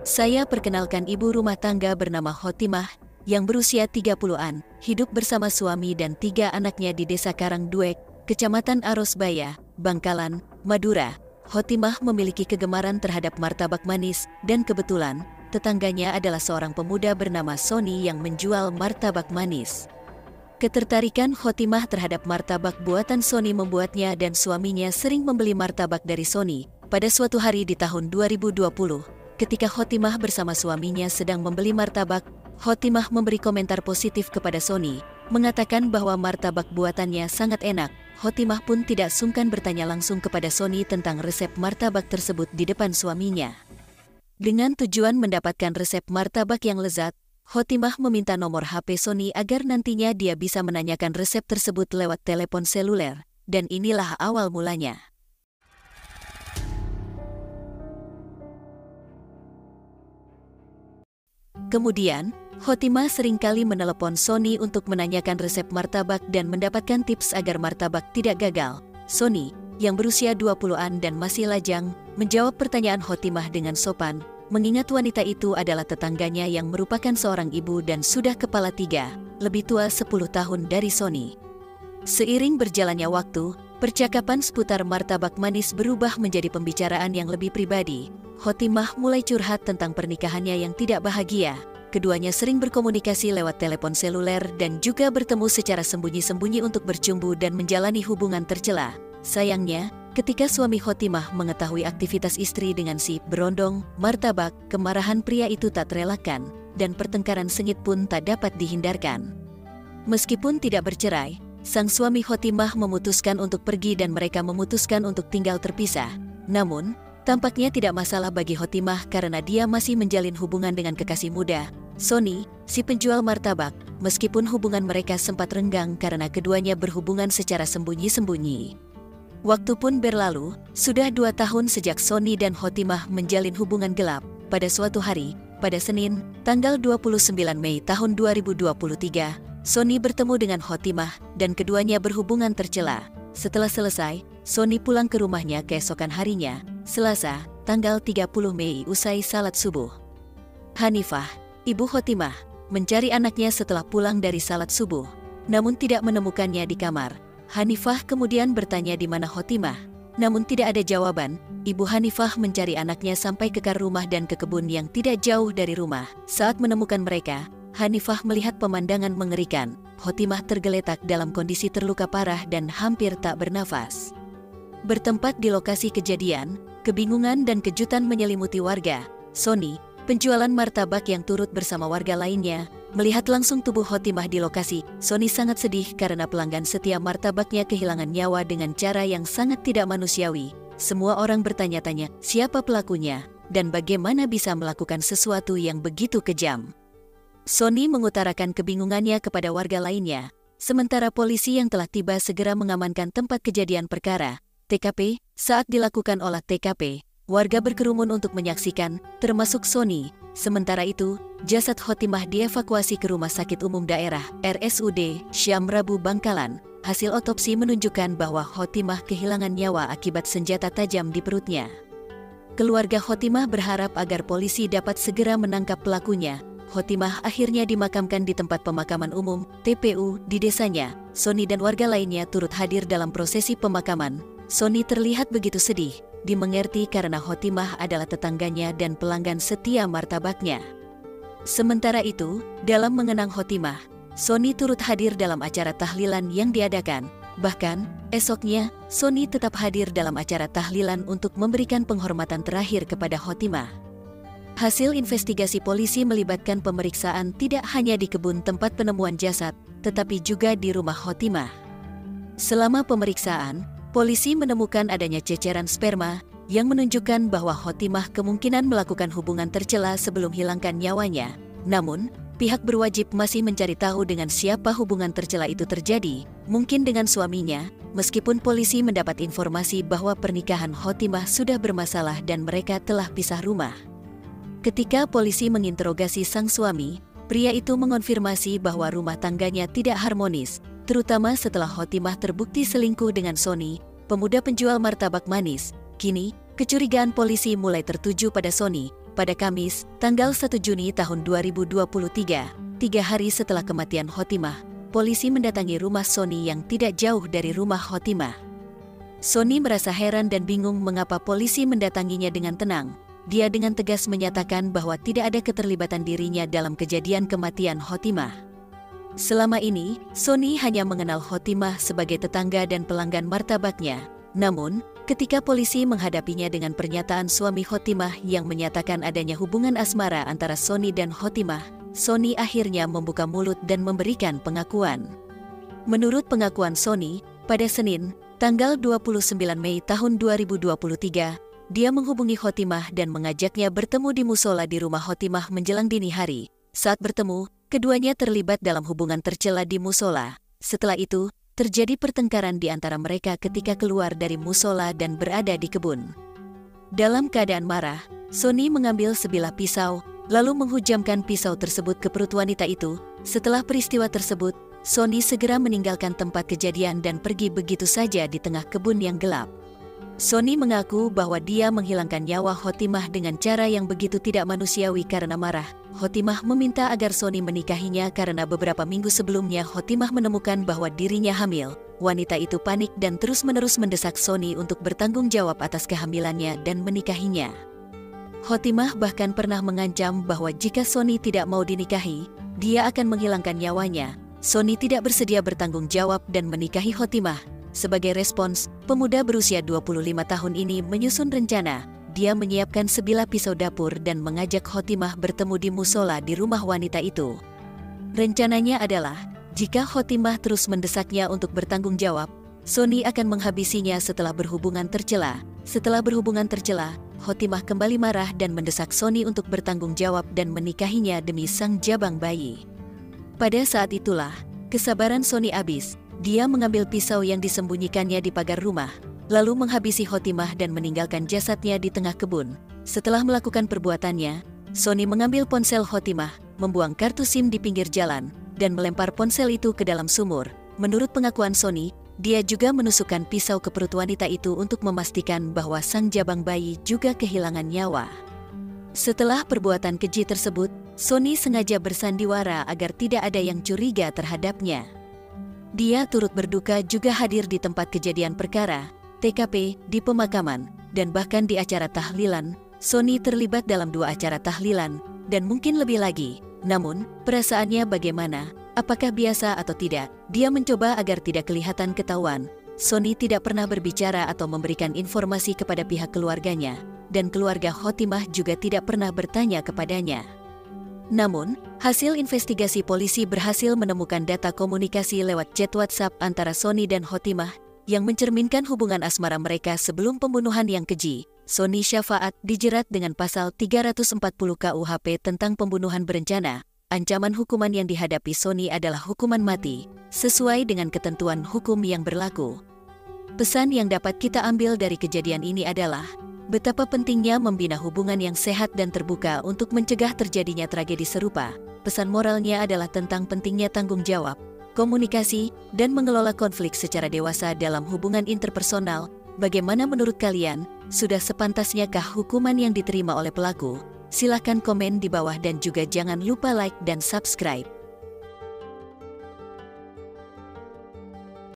Saya perkenalkan ibu rumah tangga bernama Khotimah, yang berusia 30-an, hidup bersama suami dan 3 anaknya di Desa Karangduek, Kecamatan Arosbaya, Bangkalan, Madura. Khotimah memiliki kegemaran terhadap martabak manis, dan kebetulan, tetangganya adalah seorang pemuda bernama Sony yang menjual martabak manis. Ketertarikan Khotimah terhadap martabak buatan Sony membuatnya dan suaminya sering membeli martabak dari Sony. Pada suatu hari di tahun 2020, ketika Khotimah bersama suaminya sedang membeli martabak, Khotimah memberi komentar positif kepada Sony, mengatakan bahwa martabak buatannya sangat enak. Khotimah pun tidak sungkan bertanya langsung kepada Sony tentang resep martabak tersebut di depan suaminya. Dengan tujuan mendapatkan resep martabak yang lezat, Khotimah meminta nomor HP Sony agar nantinya dia bisa menanyakan resep tersebut lewat telepon seluler, dan inilah awal mulanya. Kemudian, Khotimah seringkali menelepon Sony untuk menanyakan resep martabak dan mendapatkan tips agar martabak tidak gagal. Sony, yang berusia 20-an dan masih lajang, menjawab pertanyaan Khotimah dengan sopan, mengingat wanita itu adalah tetangganya yang merupakan seorang ibu dan sudah kepala 3, lebih tua 10 tahun dari Sony. Seiring berjalannya waktu, percakapan seputar martabak manis berubah menjadi pembicaraan yang lebih pribadi. Khotimah mulai curhat tentang pernikahannya yang tidak bahagia. Keduanya sering berkomunikasi lewat telepon seluler dan juga bertemu secara sembunyi-sembunyi untuk bercumbu dan menjalani hubungan tercela. Sayangnya, ketika suami Khotimah mengetahui aktivitas istri dengan si berondong martabak, kemarahan pria itu tak terelakkan, dan pertengkaran sengit pun tak dapat dihindarkan. Meskipun tidak bercerai, sang suami Khotimah memutuskan untuk pergi dan mereka memutuskan untuk tinggal terpisah. Namun, tampaknya tidak masalah bagi Khotimah karena dia masih menjalin hubungan dengan kekasih muda, Sony, si penjual martabak, meskipun hubungan mereka sempat renggang karena keduanya berhubungan secara sembunyi-sembunyi. Waktu pun berlalu, sudah 2 tahun sejak Sony dan Khotimah menjalin hubungan gelap. Pada suatu hari, pada Senin, tanggal 29 Mei tahun 2023, Sony bertemu dengan Khotimah dan keduanya berhubungan tercela. Setelah selesai, Sony pulang ke rumahnya keesokan harinya, Selasa, tanggal 30 Mei usai salat subuh. Hanifah, ibu Khotimah, mencari anaknya setelah pulang dari salat subuh, namun tidak menemukannya di kamar. Hanifah kemudian bertanya di mana Khotimah, namun tidak ada jawaban. Ibu Hanifah mencari anaknya sampai ke kar rumah dan ke kebun yang tidak jauh dari rumah. Saat menemukan mereka, Hanifah melihat pemandangan mengerikan. Khotimah tergeletak dalam kondisi terluka parah dan hampir tak bernafas. Bertempat di lokasi kejadian, kebingungan dan kejutan menyelimuti warga. Sony, penjualan martabak yang turut bersama warga lainnya, melihat langsung tubuh Khotimah di lokasi. Sony sangat sedih karena pelanggan setia martabaknya kehilangan nyawa dengan cara yang sangat tidak manusiawi. Semua orang bertanya-tanya siapa pelakunya dan bagaimana bisa melakukan sesuatu yang begitu kejam. Sony mengutarakan kebingungannya kepada warga lainnya, sementara polisi yang telah tiba segera mengamankan tempat kejadian perkara, TKP. Saat dilakukan olah TKP, warga berkerumun untuk menyaksikan, termasuk Sony. Sementara itu, jasad Khotimah dievakuasi ke Rumah Sakit Umum Daerah, RSUD, Syam Rabu Bangkalan. Hasil otopsi menunjukkan bahwa Khotimah kehilangan nyawa akibat senjata tajam di perutnya. Keluarga Khotimah berharap agar polisi dapat segera menangkap pelakunya. Khotimah akhirnya dimakamkan di tempat pemakaman umum, TPU, di desanya. Sony dan warga lainnya turut hadir dalam prosesi pemakaman. Sony terlihat begitu sedih, dimengerti karena Khotimah adalah tetangganya dan pelanggan setia martabaknya. Sementara itu, dalam mengenang Khotimah, Sony turut hadir dalam acara tahlilan yang diadakan. Bahkan, esoknya, Sony tetap hadir dalam acara tahlilan untuk memberikan penghormatan terakhir kepada Khotimah. Hasil investigasi polisi melibatkan pemeriksaan tidak hanya di kebun tempat penemuan jasad, tetapi juga di rumah Khotimah. Selama pemeriksaan, polisi menemukan adanya ceceran sperma yang menunjukkan bahwa Khotimah kemungkinan melakukan hubungan tercela sebelum hilangkan nyawanya. Namun, pihak berwajib masih mencari tahu dengan siapa hubungan tercela itu terjadi, mungkin dengan suaminya, meskipun polisi mendapat informasi bahwa pernikahan Khotimah sudah bermasalah dan mereka telah pisah rumah. Ketika polisi menginterogasi sang suami, pria itu mengonfirmasi bahwa rumah tangganya tidak harmonis, terutama setelah Khotimah terbukti selingkuh dengan Sony, pemuda penjual martabak manis. Kini, kecurigaan polisi mulai tertuju pada Sony. pada Kamis, tanggal 1 Juni tahun 2023, 3 hari setelah kematian Khotimah, polisi mendatangi rumah Sony yang tidak jauh dari rumah Khotimah. Sony merasa heran dan bingung mengapa polisi mendatanginya dengan tenang. Dia dengan tegas menyatakan bahwa tidak ada keterlibatan dirinya dalam kejadian kematian Khotimah. Selama ini, Sony hanya mengenal Khotimah sebagai tetangga dan pelanggan martabaknya. Namun, ketika polisi menghadapinya dengan pernyataan suami Khotimah yang menyatakan adanya hubungan asmara antara Sony dan Khotimah, Sony akhirnya membuka mulut dan memberikan pengakuan. Menurut pengakuan Sony, pada Senin, tanggal 29 Mei tahun 2023, dia menghubungi Khotimah dan mengajaknya bertemu di musola di rumah Khotimah menjelang dini hari. Saat bertemu, keduanya terlibat dalam hubungan tercela di musola. Setelah itu, terjadi pertengkaran di antara mereka ketika keluar dari musola dan berada di kebun. Dalam keadaan marah, Sony mengambil sebilah pisau, lalu menghujamkan pisau tersebut ke perut wanita itu. Setelah peristiwa tersebut, Sony segera meninggalkan tempat kejadian dan pergi begitu saja di tengah kebun yang gelap. Sony mengaku bahwa dia menghilangkan nyawa Khotimah dengan cara yang begitu tidak manusiawi karena marah. Khotimah meminta agar Sony menikahinya karena beberapa minggu sebelumnya Khotimah menemukan bahwa dirinya hamil. Wanita itu panik dan terus-menerus mendesak Sony untuk bertanggung jawab atas kehamilannya dan menikahinya. Khotimah bahkan pernah mengancam bahwa jika Sony tidak mau dinikahi, dia akan menghilangkan nyawanya. Sony tidak bersedia bertanggung jawab dan menikahi Khotimah. Sebagai respons, pemuda berusia 25 tahun ini menyusun rencana. Dia menyiapkan sebilah pisau dapur dan mengajak Khotimah bertemu di musola di rumah wanita itu. Rencananya adalah, jika Khotimah terus mendesaknya untuk bertanggung jawab, Sony akan menghabisinya setelah berhubungan tercela. Setelah berhubungan tercela, Khotimah kembali marah dan mendesak Sony untuk bertanggung jawab dan menikahinya demi sang jabang bayi. Pada saat itulah, kesabaran Sony habis. Dia mengambil pisau yang disembunyikannya di pagar rumah, lalu menghabisi Khotimah dan meninggalkan jasadnya di tengah kebun. Setelah melakukan perbuatannya, Sony mengambil ponsel Khotimah, membuang kartu SIM di pinggir jalan, dan melempar ponsel itu ke dalam sumur. Menurut pengakuan Sony, dia juga menusukkan pisau ke perut wanita itu untuk memastikan bahwa sang jabang bayi juga kehilangan nyawa. Setelah perbuatan keji tersebut, Sony sengaja bersandiwara agar tidak ada yang curiga terhadapnya. Dia turut berduka juga hadir di tempat kejadian perkara, TKP, di pemakaman, dan bahkan di acara tahlilan. Sony terlibat dalam 2 acara tahlilan, dan mungkin lebih lagi. Namun, perasaannya bagaimana? Apakah biasa atau tidak? Dia mencoba agar tidak kelihatan ketahuan. Sony tidak pernah berbicara atau memberikan informasi kepada pihak keluarganya, dan keluarga Khotimah juga tidak pernah bertanya kepadanya. Namun, hasil investigasi polisi berhasil menemukan data komunikasi lewat chat WhatsApp antara Sony dan Khotimah yang mencerminkan hubungan asmara mereka sebelum pembunuhan yang keji. Sony Syafaat dijerat dengan pasal 340 KUHP tentang pembunuhan berencana. Ancaman hukuman yang dihadapi Sony adalah hukuman mati, sesuai dengan ketentuan hukum yang berlaku. Pesan yang dapat kita ambil dari kejadian ini adalah betapa pentingnya membina hubungan yang sehat dan terbuka untuk mencegah terjadinya tragedi serupa. Pesan moralnya adalah tentang pentingnya tanggung jawab, komunikasi, dan mengelola konflik secara dewasa dalam hubungan interpersonal. Bagaimana menurut kalian? Sudah sepantasnyakah hukuman yang diterima oleh pelaku? Silakan komen di bawah dan juga jangan lupa like dan subscribe.